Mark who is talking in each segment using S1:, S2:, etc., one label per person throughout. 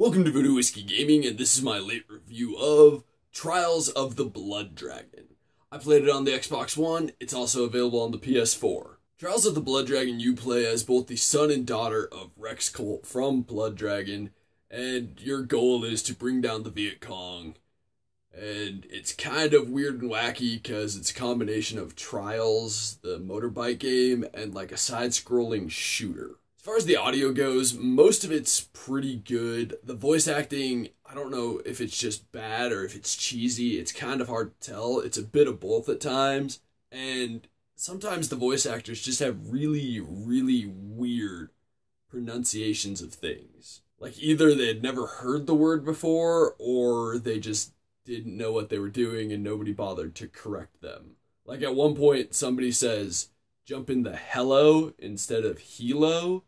S1: Welcome to Voodoo Whiskey Gaming, and this is my late review of Trials of the Blood Dragon. I played it on the Xbox One, it's also available on the PS4. Trials of the Blood Dragon, you play as both the son and daughter of Rex Colt from Blood Dragon, and your goal is to bring down the Viet Cong. And it's kind of weird and wacky because it's a combination of Trials, the motorbike game, and like a side-scrolling shooter. As far as the audio goes, most of it's pretty good. The voice acting, I don't know if it's just bad or if it's cheesy. It's kind of hard to tell. It's a bit of both at times. And sometimes the voice actors just have really, really weird pronunciations of things. Like either they had never heard the word before or they just didn't know what they were doing and nobody bothered to correct them. Like at one point somebody says, jump in the hello instead of helo.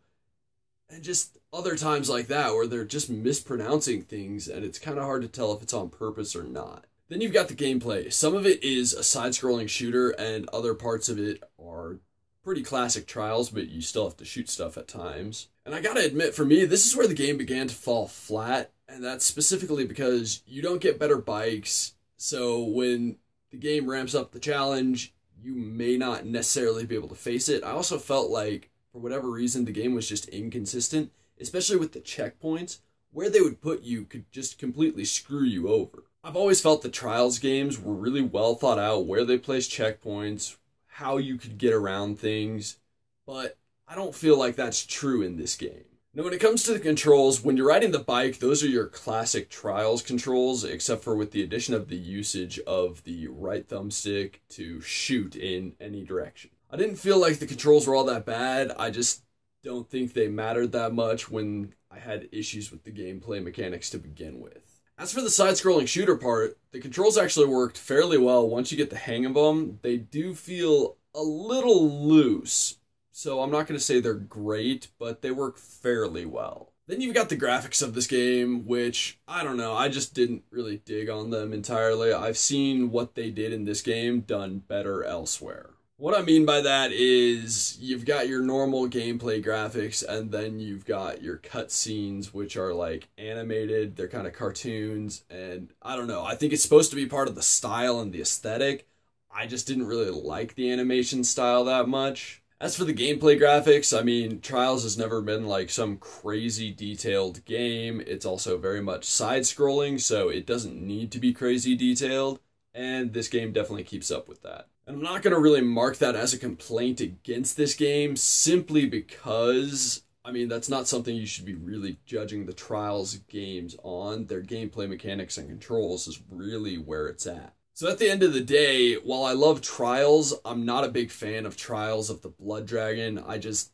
S1: And just other times like that where they're just mispronouncing things and it's kind of hard to tell if it's on purpose or not. Then you've got the gameplay. Some of it is a side-scrolling shooter and other parts of it are pretty classic Trials, but you still have to shoot stuff at times. And I gotta admit, for me, this is where the game began to fall flat, and that's specifically because you don't get better bikes, so when the game ramps up the challenge, you may not necessarily be able to face it. I also felt like, for whatever reason, the game was just inconsistent, especially with the checkpoints. Where they would put you could just completely screw you over. I've always felt the Trials games were really well thought out, where they placed checkpoints, how you could get around things, but I don't feel like that's true in this game. Now, when it comes to the controls, when you're riding the bike, those are your classic Trials controls, except for with the addition of the usage of the right thumbstick to shoot in any direction. I didn't feel like the controls were all that bad. I just don't think they mattered that much when I had issues with the gameplay mechanics to begin with. As for the side-scrolling shooter part, the controls actually worked fairly well once you get the hang of them. They do feel a little loose, so I'm not going to say they're great, but they work fairly well. Then you've got the graphics of this game, which, I don't know, I just didn't really dig on them entirely. I've seen what they did in this game done better elsewhere. What I mean by that is you've got your normal gameplay graphics and then you've got your cutscenes, which are like animated, they're kind of cartoons, and I don't know, I think it's supposed to be part of the style and the aesthetic. I just didn't really like the animation style that much. As for the gameplay graphics, I mean, Trials has never been like some crazy detailed game. It's also very much side-scrolling, so it doesn't need to be crazy detailed, and this game definitely keeps up with that. And I'm not going to really mark that as a complaint against this game, simply because, I mean, that's not something you should be really judging the Trials games on. Their gameplay mechanics and controls is really where it's at. So at the end of the day, while I love Trials, I'm not a big fan of Trials of the Blood Dragon. I just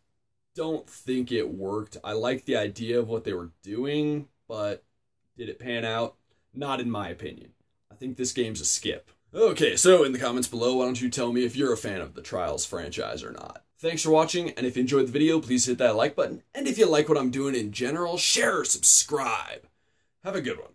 S1: don't think it worked. I like the idea of what they were doing, but did it pan out? Not in my opinion. I think this game's a skip. Okay, so in the comments below, why don't you tell me if you're a fan of the Trials franchise or not. Thanks for watching, and if you enjoyed the video, please hit that like button. And if you like what I'm doing in general, share or subscribe. Have a good one.